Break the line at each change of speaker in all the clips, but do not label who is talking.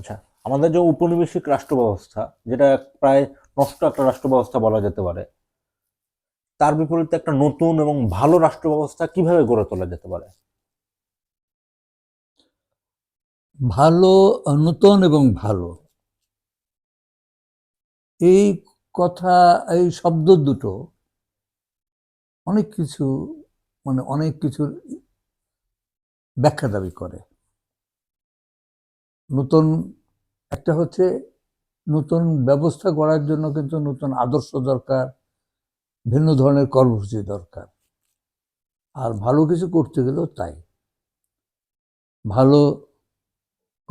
আচ্ছা, আমাদের যে ঔপনিবেশিক রাষ্ট্র ব্যবস্থা, যেটা প্রায় নষ্ট একটা রাষ্ট্র ব্যবস্থা বলা যেতে পারে, তার বিপরীতে একটা নতুন এবং ভালো রাষ্ট্র ব্যবস্থা কিভাবে গড়ে তোলা যেতে পারে?
ভালো, নূতন এবং ভালো, এই কথা, এই শব্দ দুটো অনেক কিছু, মানে অনেক কিছুর ব্যাখ্যা দাবি করে। নতুন একটা হচ্ছে, নতুন ব্যবস্থা গড়ার জন্য কিন্তু নতুন আদর্শ দরকার, ভিন্ন ধরনের কর্মসূচি দরকার। আর ভালো কিছু করতে গেলেও তাই, ভালো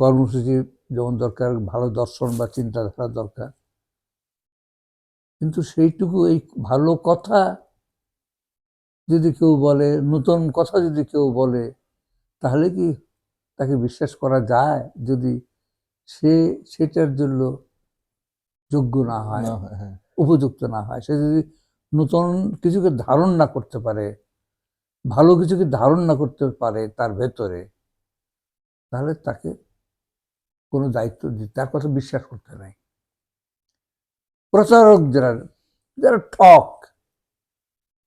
কর্মসূচি যেমন দরকার, ভালো দর্শন বা চিন্তাধারা দরকার। কিন্তু সেইটুকু, এই ভালো কথা যদি কেউ বলে, নতুন কথা যদি কেউ বলে, তাহলে কি তাকে বিশ্বাস করা যায় যদি সে সেটার জন্য যোগ্য না হয়,
না, হ্যাঁ, হ্যাঁ।
উপযুক্ত না হয়? সে যদি নতুন কিছুকে ধারণ না করতে পারে, ভালো কিছুকে ধারণ না করতে পারে তার ভেতরে, তাহলে তাকে কোনো দায়িত্ব দিতে, তার কথা বিশ্বাস করতে নাই। প্রচারক যারা, যারা ঠক,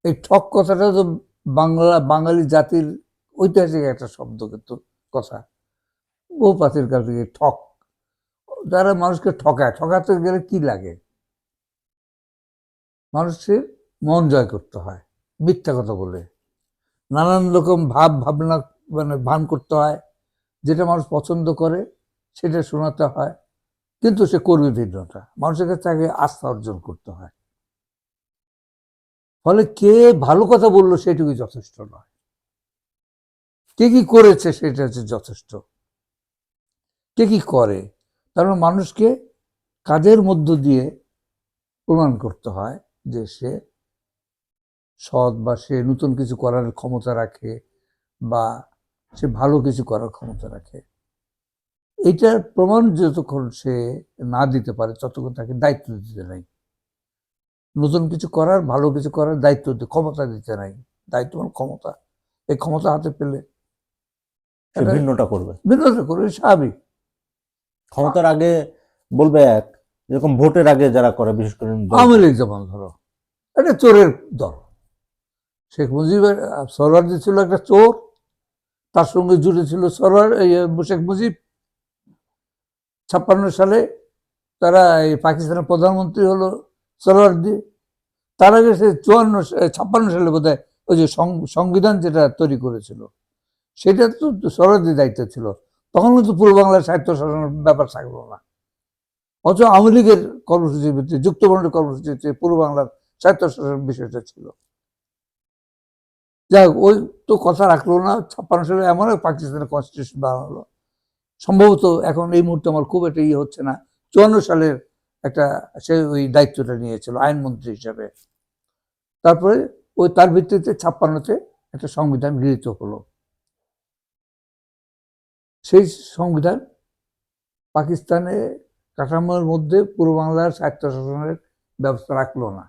এই ঠক কথাটা তো বাঙালি জাতির ঐতিহাসিক একটা শব্দ, কিন্তু কথা বহু প্রাচীন কাল থেকে ঠক, যারা মানুষকে ঠকায়। ঠকাতে গেলে কি লাগে? মানুষের মন জয় করতে হয় মিথ্যা কথা বলে, নানান রকম ভাবনা, মানে ভান করতে হয়, যেটা মানুষ পছন্দ করে সেটা শোনাতে হয়, কিন্তু সে করবে ভিন্নটা। মানুষের কাছে তাকে আস্থা অর্জন করতে হয়। ফলে কে ভালো কথা বললো সেটুকুই যথেষ্ট নয়, কে কি করেছে সেটা হচ্ছে যথেষ্ট। কে কি করে, কারণ মানুষকে কাজের মধ্য দিয়ে প্রমাণ করতে হয় যে সে সৎ, বা সে নতুন কিছু করার ক্ষমতা রাখে, বা সে ভালো কিছু করার ক্ষমতা রাখে। এইটার প্রমাণ যতক্ষণ সে না দিতে পারে, ততক্ষণ তাকে দায়িত্ব দিতে নাই। নতুন কিছু করার, ভালো কিছু করার দায়িত্ব দিতে, ক্ষমতা দিতে নাই। দায়িত্ব মানে ক্ষমতা। এই ক্ষমতা হাতে পেলে
সে
এটা
ভিন্নটা করবে।
বিরোধিতা করবে, স্বাভাবিক।
ক্ষমতার আগে বলবে এক, যেরকম ভোটের আগে যারা করে, বিশেষ করে
আওয়ামী
দলটা।
লীগ যেমন ধরো, এটা চোরের দল। শেখ মুজিবের সরওয়ার্দী ছিল একটা চোর, তার সঙ্গে জুড়ে ছিল শেখ মুজিব। 56 সালে তারা এই পাকিস্তানের প্রধানমন্ত্রী হলো সরওয়ার্দী। তার আগে সে 56 সালে বোধহয় ওই যে সংবিধান যেটা তৈরি করেছিল, সেটা তো সরওয়ার্দীর দায়িত্ব ছিল। তখন কিন্তু পূর্ব বাংলার স্বায়ত্ত শাসনের ব্যাপার থাকলো না। অথচ আওয়ামী লীগের কর্মসূচির ভিত্তিতে, যুক্তফ্রন্টের কর্মসূচিতে পূর্ব বাংলার স্বায়ত্ত শাসনের বিষয়টা ছিল। যাই হোক, ওই তো কথা রাখলো না। 56 সালে এমন এক পাকিস্তানের কনস্টিটিউশন বানালো, সম্ভবত এখন এই মুহূর্তে আমার খুব একটা ইয়ে হচ্ছে না, 54 সালের একটা, সে ওই দায়িত্বটা নিয়েছিল আইনমন্ত্রী হিসাবে। তারপরে ওই তার ভিত্তিতে 56-তে একটা সংবিধান গৃহীত হলো। সেই সংবিধান পাকিস্তানে কাঠামোর মধ্যে পূর্ব বাংলার স্বায়ত্তশাসনের ব্যবস্থা রাখলো না।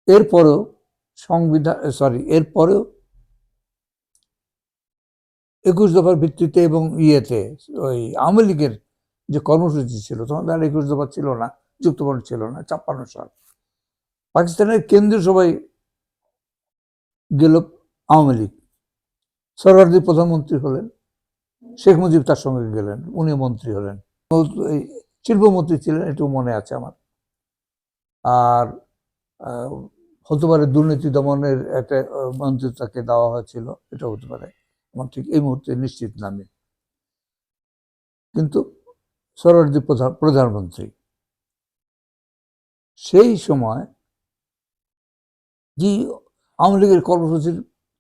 এরপরেও এরপরেও 21 দফার ভিত্তিতে এবং ইয়েতে, ওই আওয়ামী লীগের যে কর্মসূচি ছিল, তখন তার 21 দফা ছিল না, যুক্তফ্রন্ট ছিল না। 56 সাল পাকিস্তানের কেন্দ্রীয় সভায় গেল আওয়ামী লীগ, সরওয়ার্দী প্রধানমন্ত্রী হলেন, শেখ মুজিব তার সঙ্গে গেলেন, উনি মন্ত্রী হলেন। শিল্পমন্ত্রী ছিলেন, একটু মনে আছে আমার। আর হতে পারে দুর্নীতি দমনের একটা মন্ত্রী তাকে দেওয়া হয়েছিল, এটা হতে পারে, আমার ঠিক এই মুহূর্তে নিশ্চিত না আমি। কিন্তু সরওয়ার্দী প্রধানমন্ত্রী সেই সময় যে আওয়ামী লীগের কর্মসূচির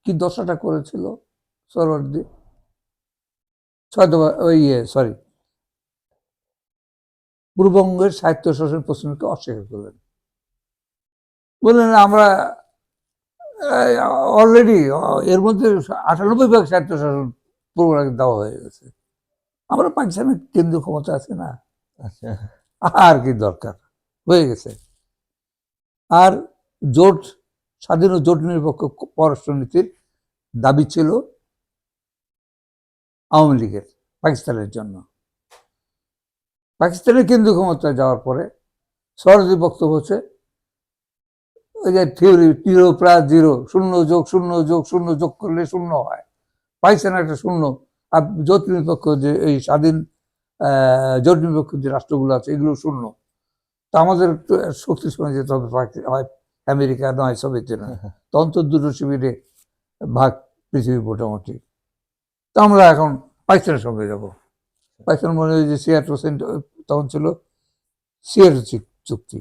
কি দশাটা করেছিল সরওয়ার্দী, 6 দফা, পূর্ববঙ্গের স্বায়ত্তশাসন প্রশ্নকে অস্বীকার করলেন। বললেন আমরা অলরেডি এর মধ্যে 98% স্বায়ত্তশাসন পূর্বরাগে দেওয়া হয়ে গেছে, আমরা পাকিস্তানের কেন্দ্রীয় ক্ষমতা আছে না,
আচ্ছা।
আর কি দরকার, হয়ে গেছে। আর জোট, স্বাধীন ও জোট নিরপেক্ষ পররাষ্ট্রনীতির দাবি ছিল আওয়ামী লীগের পাকিস্তানের জন্য। পাকিস্তানের কেন্দ্রীয় ক্ষমতায় যাওয়ার পরে সরাসরি বক্তব্য হচ্ছে ওই যে থিওরি 0+0, 0+0+0 যোগ করলে 0 হয়, পাইছে না একটা 0। আর জোট নিরপেক্ষ যে এই স্বাধীন জোট নিরপেক্ষ যে রাষ্ট্রগুলো আছে এগুলো 0। তা আমাদের একটু শক্তিশালী যেতে হবে, হয় আমেরিকা নয় সোভিয়েত ইউনিয়ন, তখন তো দুটো শিবিরে ভাগ পৃথিবী মোটামুটি। তা আমরা এখন পাকিস্তানের সঙ্গে যাব। পাকিস্তান মনে হয় যে সিয়াটো তখন ছিল সিয়াটো চুক্তি,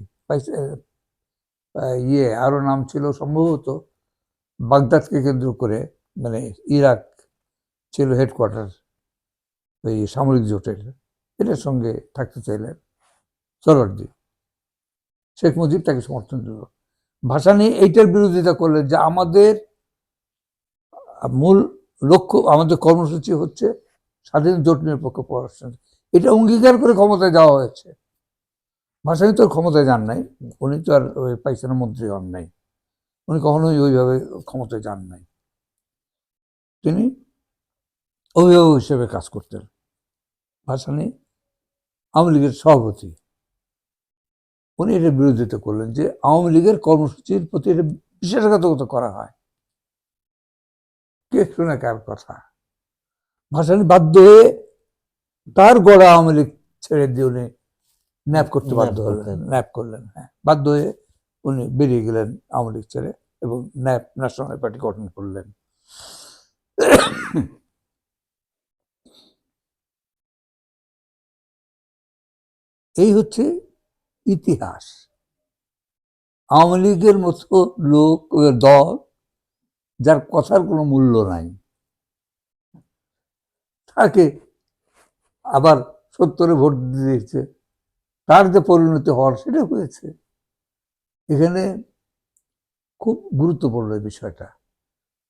আরো নাম ছিল সম্ভবত বাগদাদকে কেন্দ্র করে, মানে ইরাক ছিল হেডকোয়ার্টার ওই সামরিক জোটের, এটার সঙ্গে থাকতে চাইলেন সরওয়ার্দী। শেখ মুজিব তাকে সমর্থন দিল। ভাসানী এইটার বিরোধিতা করলেন যে আমাদের মূল লক্ষ্য, আমাদের কর্মসূচি হচ্ছে স্বাধীন জোট নিরপেক্ষ পররাষ্ট্র। এটা অঙ্গীকার করে ক্ষমতায় যাওয়া হয়েছে। ভাসানী তো ক্ষমতায় যান নাই, উনি তো আর ওই পাকিস্তানের মন্ত্রী হন নাই, উনি কখনোই ওইভাবে ক্ষমতায় যান নাই, তিনি অভিভাবক হিসেবে কাজ করতেন। ভাসানী আওয়ামী লীগের সভাপতি, উনি এটা বিরোধিতা করলেন যে আওয়ামী লীগের কর্মসূচির প্রতি এটা বিশ্বাসঘাতকতা করা হয়। কে শুনে কার কথা? ভাসানী বাধ্য হয়ে তার গড়া আওয়ামী লীগ ছেড়ে দিয়ে উনি ন্যাপ করতে বাধ্য হলেন, ন্যাপ করলেন। হ্যাঁ, বাধ্য হয়ে উনি বেরিয়ে গেলেন আওয়ামী লীগ ছেড়ে এবং ন্যাপ ন্যাশনাল পার্টি গঠন করলেন। এই হচ্ছে ইতিহাস। আওয়ামী লীগের মতো লোক, দল যার কথার কোনো মূল্য নাই, তাকে আবার 70-এ ভোট দিয়েছে, তার যে পরিণতি হওয়ার সেটা হয়েছে। এখানে খুব গুরুত্বপূর্ণ এই বিষয়টা,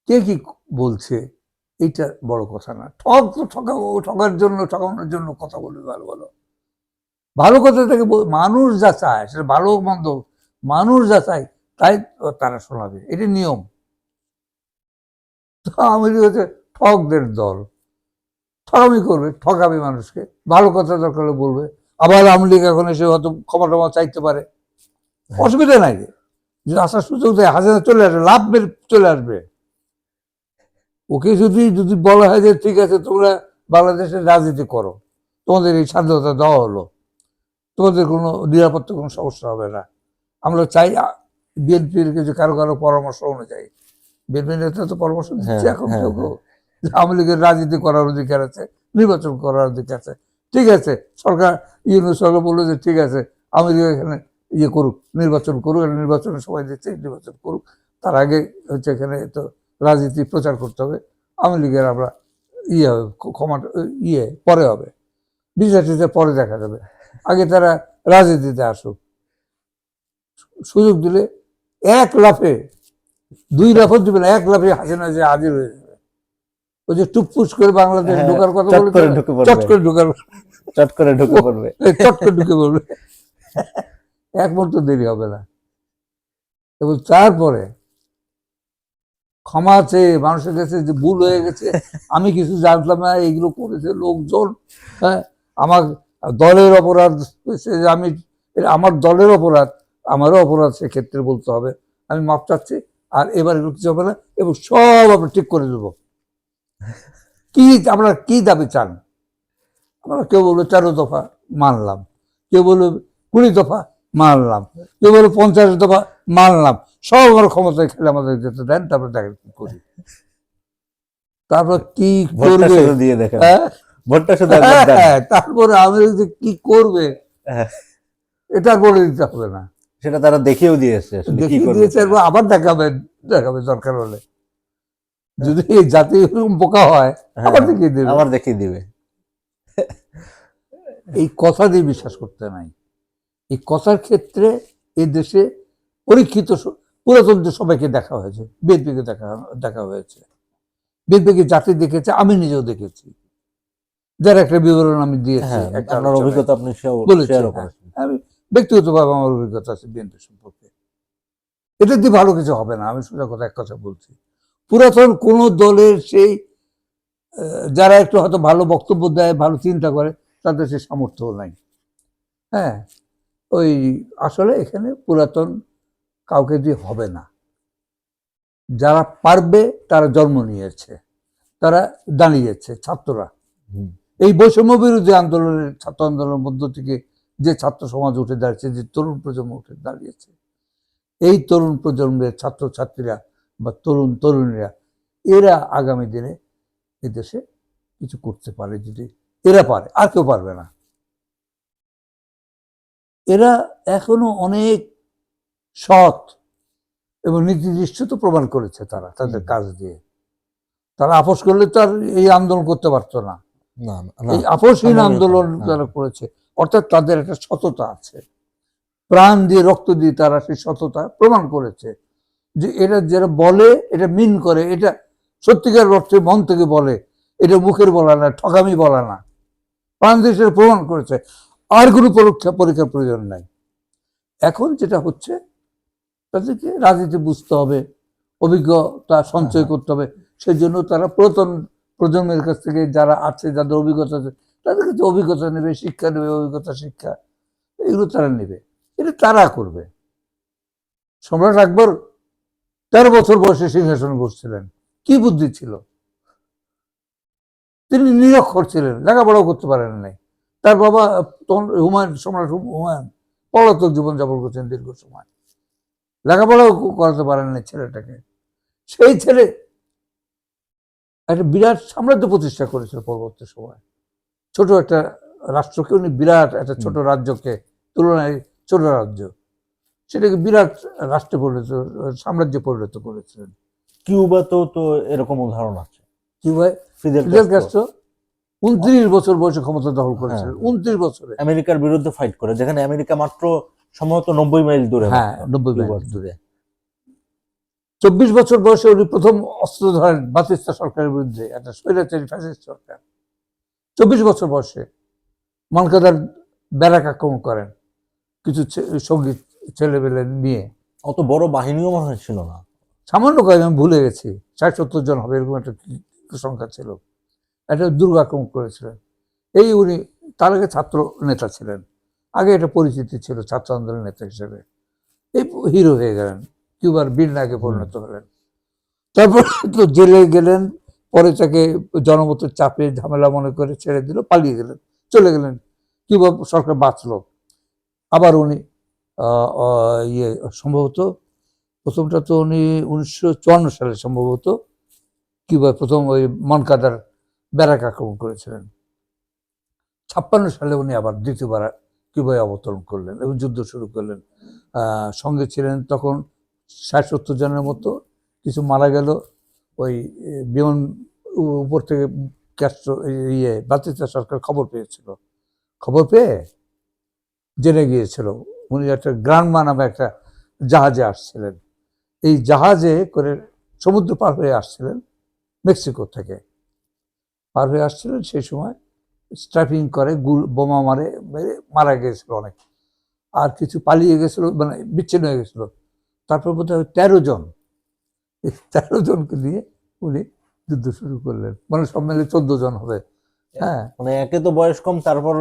কে কি বলছে এইটা বড় কথা না। ঠকানোর জন্য কথা বলবে, ভালো ভালো ভালো কথা থেকে মানুষ যা চায় সেটা ভালো মন্দ, মানুষ যা চায় তাই তারা শোনাবে, এটা নিয়ম। আওয়ামী লীগ হচ্ছে ঠকদের দল, ঠকামি করবে, ঠকাবে মানুষকে। ভালো কথা দরকার হলে বলবে। আবার আওয়ামী লীগ এখন এসে হয়তো ক্ষমা টমা চাইতে পারে, অসুবিধা নাই। যদি আসার সুযোগ দেয় হাজার চলে আসবে, লাভ চলে আসবে। ওকে যদি বলা হয় যে ঠিক আছে তোমরা বাংলাদেশের রাজনীতি করো, তোমাদের এই স্বাধীনতা দেওয়া হলো, তোমাদের কোনো নিরাপত্তা কোনো সমস্যা হবে না, আমরা চাই বিএনপির কিছু কারো কারো পরামর্শ অনুযায়ী, বিএনপি নেতা তো পরামর্শ দিচ্ছে এখন কেউ কেউ, আওয়ামী লীগের রাজনীতি করার অধিকার আছে, নির্বাচন করার অধিকার আছে। ঠিক আছে, সরকার ইউনিয়ন সরকার বললো যে ঠিক আছে আওয়ামী লীগ এখানে করুক, নির্বাচন করুক, নির্বাচনের সময় দিচ্ছে, নির্বাচন করুক। তার আগে হচ্ছে এখানে তো রাজনীতি প্রচার করতে হবে, আওয়ামী লীগের আমরা হবে ক্ষমা পরে হবে, বিচার পরে দেখা যাবে, আগে তারা রাজনীতিতে আসুক। সুযোগ দিলে 1 লাফে 2 লাফও দিবে না, 1 লাফে হাসিনা যে হাজির হয়ে যাবে। ওই যে টুকপুস করে বাংলাদেশ ঢোকার কথা বলে, চট করে ঢুকে পড়বে, 1 মুহূর্ত দেরি হবে না। এবং তারপরে ক্ষমা চেয়ে মানুষের কাছে যে ভুল হয়ে গেছে, আমি কিছু জানতাম না, এইগুলো করেছে লোকজন, হ্যাঁ আমার দলের অপরাধ হয়েছে, যে আমি আমার দলের অপরাধ, আমারও অপরাধ সেক্ষেত্রে বলতে হবে, আমি মাপ চাচ্ছি, আর এবার এগুলো কিছু হবে না, এবং সব আমরা ঠিক করে দেবো। কি আপনারা কি দাবি চান? আমরা কেউ বললো 13 দফা মানলাম, কেউ বললো 20 দফা মানলাম, কেউ বললো 50 দফা মানলাম, সব আমার ক্ষমতায় খেলে আমাদের যেতে দেন, তারপরে দেখা কি করি, তারপর কি করবে
দিয়ে দেখেন,
তারপরে আমি কি করবে এটা বলে দিতে হবে না,
সেটা তারা দেখিয়েও দিয়েছে,
আবার দেখাবে দরকার হলে। যদি এই জাতি বোকা হয় আবার দেখিয়ে দিবে। এই কথা দিয়ে বিশ্বাস করতে নাই। এই কথার ক্ষেত্রে এই দেশে পরীক্ষিত পুরাতন সবাইকে দেখা হয়েছে, বিএনপিকে দেখা হয়েছে, বিএনপিকে জাতি দেখেছে, আমি নিজেও দেখেছি, যার একটা বিবরণ আমি দিয়েছি,
আপনার অভিজ্ঞতা আপনি শেয়ার করেছেন।
আমি ব্যক্তিগতভাবে আমার অভিজ্ঞতা আছে বিএনপি সম্পর্কে। এটা দিয়ে ভালো কিছু হবে না, আমি সোজা কথা এক কথা বলছি। পুরাতন কোন দলের সেই যারা একটু হয়তো ভালো বক্তব্য দেয়, ভালো চিন্তা করে, তাদের সেই সামর্থ্য নাই। হ্যাঁ, ওই আসলে এখানে পুরাতন কাউকে দিয়ে হবে না। যারা পারবে তারা জন্ম নিয়েছে, তারা দাঁড়িয়েছে, ছাত্ররা।
হুম।
এই বৈষম্য বিরোধী আন্দোলনের, ছাত্র আন্দোলনের মধ্য থেকে যে ছাত্র সমাজ উঠে দাঁড়িয়েছে, যে তরুণ প্রজন্ম উঠে দাঁড়িয়েছে, এই তরুণ প্রজন্মের ছাত্রছাত্রীরা বা তরুণ তরুণীরা, এরা আগামী দিনে এদেশে কিছু করতে পারে। যদি এরা পারে, আর কেউ পারবে না। এরা এখনো অনেক সৎ এবং নীতিনিষ্ঠ প্রমাণ করেছে তারা তাদের কাজ দিয়ে। তারা আপোষ করলে তো আর এই আন্দোলন করতে পারতো না।
না
এই আপোষহীন আন্দোলন যারা করেছে, অর্থাৎ তাদের একটা সততা আছে, প্রাণ দিয়ে রক্ত দিয়ে তারা সেই সততা প্রমাণ করেছে। যে এরা যারা বলে, এটা মিন করে, এটা সত্যিকার অর্থে মন থেকে বলে, এটা মুখের বলা না, ঠকামি বলা না, প্রাণ দিয়ে সেটা প্রমাণ করেছে। আর কোনো পরীক্ষার প্রয়োজন নাই। এখন যেটা হচ্ছে, তাদেরকে রাজনীতি বুঝতে হবে, অভিজ্ঞতা সঞ্চয় করতে হবে। সেই জন্য তারা পুরাতন প্রজন্মের কাছ থেকে যারা আছে, যাদের অভিজ্ঞতা আছে, তাদের কাছে অভিজ্ঞতা নেবে, শিক্ষা নেবে, অভিজ্ঞতা শিক্ষা এগুলো তারা নেবে। এটা তারা করবে। সম্রাট আকবর 13 বছর বয়সে সিংহাসন বসছিলেন। কি বুদ্ধি ছিল! তিনি নিরক্ষর ছিলেন, লেখাপড়াও করতে পারেন নাই। তার বাবা তখন হুমায়ুন, সম্রাট হুমায়ুন পলাতক জীবনযাপন করছেন দীর্ঘ সময়, লেখাপড়াও করাতে পারেন না ছেলেটাকে। সেই ছেলে একটা বিরাট সাম্রাজ্য প্রতিষ্ঠা করেছিল পরবর্তী সময়। ছোট একটা রাষ্ট্রকে উনি বিরাট একটা ছোট রাজ্যকে, তুলনায় ছোট রাজ্য, সেটাকে বিরাট রাষ্ট্রে পরিণত, সাম্রাজ্যে পরিণত করেছিলেন।
কিউবাতেও তো এরকম উদাহরণ আছে।
কিউবায় ফিদেল ক্যাস্ট্রো 29 বছর বয়সে ক্ষমতা দখল করেছিলেন। 29 বছরে
আমেরিকার বিরুদ্ধে ফাইট করে, যেখানে আমেরিকা মাত্র সম্ভবত 90 মাইল দূরে।
হ্যাঁ, 90 মাইল দূরে। 24 বছর বয়সে উনি প্রথম অস্ত্র ধরেন বাতিস্তা সরকারের বিরুদ্ধে, একটা স্বৈরাচারী ফ্যাসিস্ট সরকার। 24 বছর বয়সে মানকাদার ব্যারাক আক্রমণ করেন কিছু সঙ্গীত ছেলেবেলে নিয়ে।
অত বড় বাহিনীও মনে হয় ছিল না,
সামান্য কয়েক, আমি ভুলে গেছি, 60-70 জন হবে এরকম একটা সংখ্যা ছিল। একটা দুর্গ আক্রমণ করেছিলেন। এই উনি তার আগে ছাত্র নেতা ছিলেন, আগে এটা পরিচিতি ছিল ছাত্র আন্দোলনের নেতা হিসেবে। এই হিরো হয়ে গেলেন, কিউবার বীর নায়কে পরিণত হলেন। তারপর তো জেলে গেলেন, পরে তাকে জনমতের চাপে ঝামেলা মনে করে ছেড়ে দিল, পালিয়ে গেলেন, চলে গেলেন। কিউবা সরকার বাঁচলো। আবার উনি সম্ভবত প্রথমটা তো উনি 1954 সালে সম্ভবত কিউবায় প্রথম ওই মনকাদার ব্যারাক আক্রমণ করেছিলেন। 56 সালে উনি আবার দ্বিতীয়বার কিউবায় অবতরণ করলেন এবং যুদ্ধ শুরু করলেন। সঙ্গে ছিলেন তখন 60-70 জনের মতো, কিছু মারা গেল। ওই বিমান উপর থেকে ক্যাস্ট্রো বাতিস্তা সরকার খবর পেয়েছিল, খবর পেয়ে জেনে গিয়েছিল। উনি একটা গ্রানমা নামে একটা জাহাজে আসছিলেন। এই জাহাজে করে সমুদ্র পার হয়ে আসছিলেন, মেক্সিকো থেকে পার হয়ে আসছিলেন। সেই সময় স্ট্রাইপিং করে বোমা মেরে মারা গিয়েছিল অনেক, আর কিছু পালিয়ে গেছিল, মানে বিচ্ছিন্ন হয়ে গেছিল। তারপর বোধহয় 13 জন, এই 13 জনকে নিয়ে উনি যুদ্ধ শুরু করলেন। মানে সব মিলে 14 জন হবে। হ্যাঁ,
মানে একে তো বয়স কম, তারপর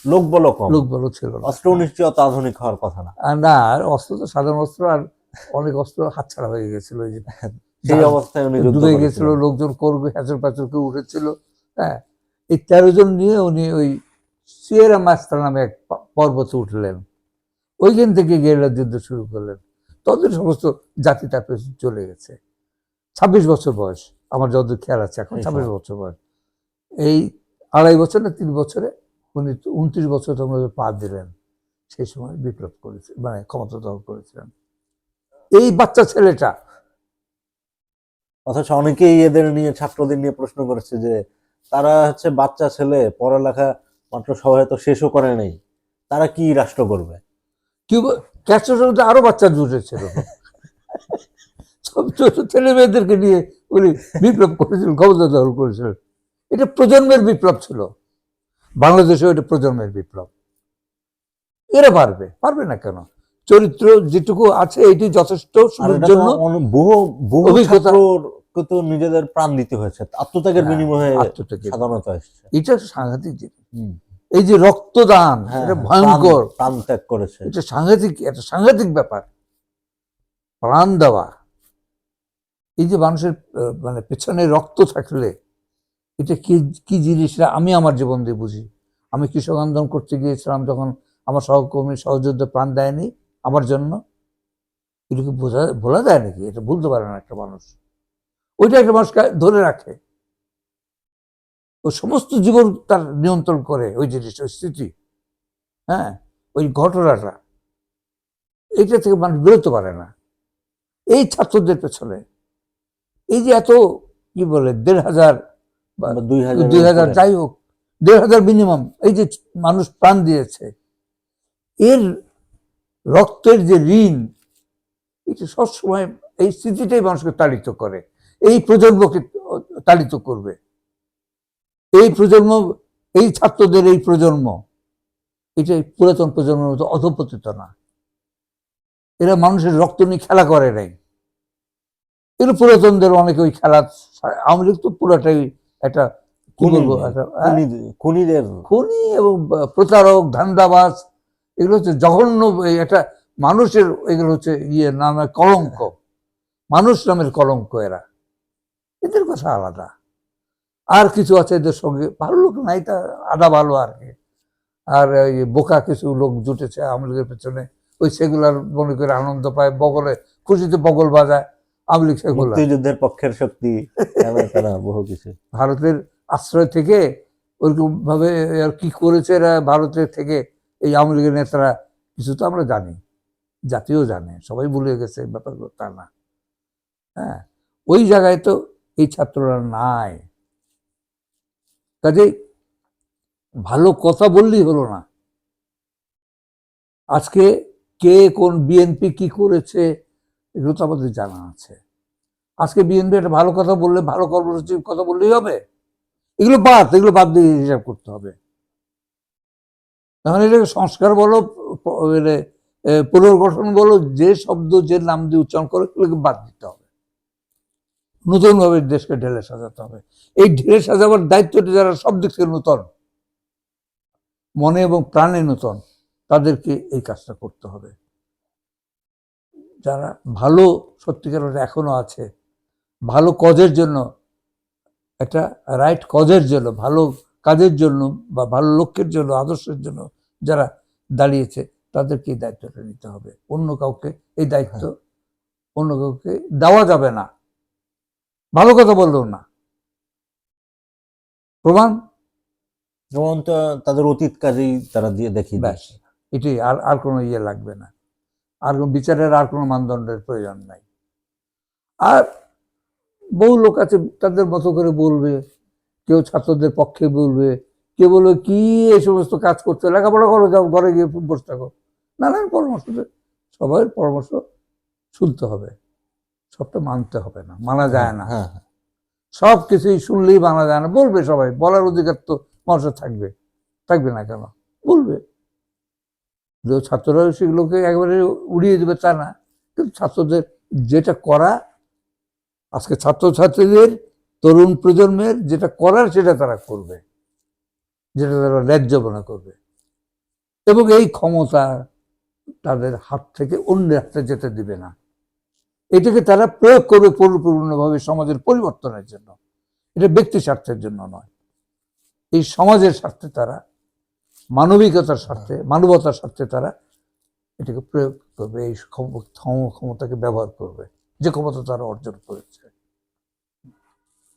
লোক বলো কম,
লোক বলো ছিল না।
অস্ত্র নিশ্চয় অত আধুনিক হওয়ার কথা না।
না, অস্ত্র তো সাধারণ অস্ত্র, আর অনেক অস্ত্র হাতছাড়া হয়ে গেছিল।
সেই অবস্থায় উনি
ডুবে গেছিল, লোকজন করবে হ্যাচর প্যাচর করে উঠেছিল। হ্যাঁ, এই 13 জন নিয়ে উনি ওই সিয়েরা মাস্টার নামে এক পর্বতে উঠলেন। ওইখান থেকে গেরিলা যুদ্ধ শুরু করলেন। তখন সমস্ত জাতি তার পেছনে চলে গেছে। 26 বছর বয়স, আমার যতদূর খেয়াল আছে, এখন 26 বছর বয়স। এই 2.5 বছর না 3 বছরে উনি 29 বছর তোমরা পা দিলেন। সেই সময় বিপ্লব করেছে, মানে ক্ষমতা দখল করেছিলেন এই বাচ্চা ছেলেটা।
অথচ অনেকেই এদের নিয়ে, ছাত্রদের নিয়ে প্রশ্ন করেছে যে তারা হচ্ছে বাচ্চা ছেলে, পড়ালেখা মাত্র সবাই তো শেষও করে নেই, তারা কি রাষ্ট্র করবে?
ক্যাস্ট্রোর মধ্যে আরো বাচ্চা জুটেছিল, সব ছোট ছেলে মেয়েদেরকে নিয়ে উনি বিপ্লব করেছিলেন, ক্ষমতা দখল করেছিলেন। এটা প্রজন্মের বিপ্লব ছিল। বাংলাদেশেও এটা প্রজন্মের বিপ্লব। এরা পারবে, পারবে না কেন? চরিত্র যেটুকু আছে এটি যথেষ্ট জন্য।
বহু ছাত্রকে তো নিজেদের প্রাণ দিতে হয়েছে, আত্মত্যাগের বিনিময়ে সাধারণত আসছে।
এটা সাংঘাতিক জিনিস। এই যে রক্তদান,
হ্যাঁ,
এটা
হ্যাঁ,
ভয়ঙ্কর,
প্রাণ ত্যাগ করেছে।
এটা সাংঘাতিক ব্যাপার। প্রাণ দেওয়া, এই যে মানুষের মানে পেছনে রক্ত থাকলে এটা কি কি জিনিসটা আমি আমার জীবন দিয়ে বুঝি। আমি কৃষক আন্দোলন করতে গিয়েছিলাম, যখন আমার সহকর্মী সহযোদ্ধা প্রাণ দেয়নি আমার জন্য, এটাকে ভোলা যায় নাকি? এটা ভুলতে পারে না একটা মানুষ। ওইটা একটা মানুষকে ধরে রাখে, ও সমস্ত জীবন তার নিয়ন্ত্রণ করে ওই জিনিসটা, ওই স্মৃতি, হ্যাঁ, ওই ঘটনাটা, এইটা থেকে মানুষ বেরোতে পারে না। এই ছাত্রদের পেছনে এই যে এত কি বলে 1,500 বা
2,000
2,000 যাই হোক, 1,500 মিনিমাম এই যে মানুষ প্রাণ দিয়েছে, এর রক্তের যে ঋণ, এটা সবসময় এই স্মৃতিটাই মানুষকে তাড়িত করে, এই প্রজন্মকে তাড়িত করবে। এই প্রজন্ম, এই ছাত্রদের এই প্রজন্ম, এটা পুরাতন প্রজন্মের মতো অধপতিত না। এরা মানুষের রক্ত নিয়ে খেলা করে নাই। এগুলো পুরাতনদের অনেকে ওই খেলা, আওয়ামী লীগ তো পুরোটাই একটা কি বলবো, একটা
খুনিদের
খুনি এবং প্রতারক, ধান্দাবাজ, এগুলো হচ্ছে জঘন্য, একটা মানুষের, এগুলো হচ্ছে নামে কলঙ্ক, মানুষ নামের কলঙ্ক এরা। এদের কথা আলাদা। আর কিছু আছে এদের সঙ্গে, ভালো লোক নাই, তা আদা ভালো আর কি। আর ওই বোকা কিছু লোক জুটেছে আওয়ামী লীগের পেছনে, ওই সেগুলার মনে করে আনন্দ পায়, বগলে খুশিতে বগল বাজায় আওয়ামী লীগ। সেগুলো
মুক্তিযুদ্ধের পক্ষের শক্তি, বহু কিছু।
ভারতের আশ্রয় থেকে ওরকম ভাবে আর কি করেছে এরা ভারতের থেকে, এই আওয়ামী লীগের নেতারা, কিছু তো আমরা জানি, জাতীয় জানে, সবাই ভুলে গেছে ব্যাপারগুলো, তা না। হ্যাঁ, ওই জায়গায় তো এই ছাত্ররা নাই। কাজেই ভালো কথা বললেই হলো না। আজকে কে কোন বিএনপি কি করেছে এগুলো তো আমাদের জানা আছে। আজকে বিএনপি একটা ভালো কথা বললে, ভালো কর্মসূচির কথা বললেই হবে? এগুলো বাদ দিয়ে হিসাব করতে হবে। তখন এটাকে সংস্কার বলো, পুনর্গঠন বলো, যে শব্দ যে নাম দিয়ে উচ্চারণ করো, এগুলোকে বাদ দিতে হবে। নতুন ভাবে দেশকে ঢেলে সাজাতে হবে। এই ঢেলে সাজাবার দায়িত্বটি যারা সব দিক থেকে নূতন, মনে এবং প্রাণে নূতন, তাদেরকে এই কাজটা করতে হবে। যারা ভালো সত্যিকার এখনো আছে, ভালো কজের জন্য, একটা রাইট কজের জন্য, ভালো কাজের জন্য বা ভালো লক্ষ্যের জন্য, আদর্শের জন্য যারা দাঁড়িয়েছে, তাদেরকে এই দায়িত্বটা নিতে হবে। অন্য কাউকে এই দায়িত্ব অন্য কাউকে দেওয়া যাবে না। ভালো কথা বললেও না, প্রমাণ
তো তাদের অতীত কাজেই তারা দিয়ে দেখিয়ে
ব্যাস, এটাই। আর কোনো ইয়ে লাগবে না, আর কোনো বিচারের আর কোনো মানদণ্ডের প্রয়োজন নাই। আর বহু লোক আছে তাদের মতো করে বলবে, কেউ ছাত্রদের পক্ষে বলবে, কেউ বলবে কি এই সমস্ত কাজ করতে, লেখাপড়া করো, যাও ঘরে গিয়ে বসে থাকো। নানান পরামর্শ, সবাই পরামর্শ শুনতে হবে, সবটা মানতে হবে না, মানা যায় না।
হ্যাঁ,
সব কিছুই শুনলেই মানা যায় না। বলবে সবাই, বলার অধিকার তো মানুষের থাকবে না কেন? বলবে। ছাত্ররা সেগুলোকে একেবারে উড়িয়ে দেবে তা না, কিন্তু ছাত্রদের যেটা করা, আজকে ছাত্রছাত্রীদের, তরুণ প্রজন্মের যেটা করার সেটা তারা করবে, যেটা তারা ন্যায্য মনে করবে, এবং এই ক্ষমতা তাদের হাত থেকে অন্যের হাতে যেতে দিবে না। এটাকে তারা প্রয়োগ করবে পরিপূর্ণভাবে সমাজের পরিবর্তনের জন্য। এটা ব্যক্তি স্বার্থের জন্য নয়, এই সমাজের স্বার্থে তারা, মানবিকতার স্বার্থে, মানবতার স্বার্থে তারা এটাকে প্রয়োগ করবে, এই ক্ষমতাকে ব্যবহার করবে, যে ক্ষমতা তারা অর্জন করেছে।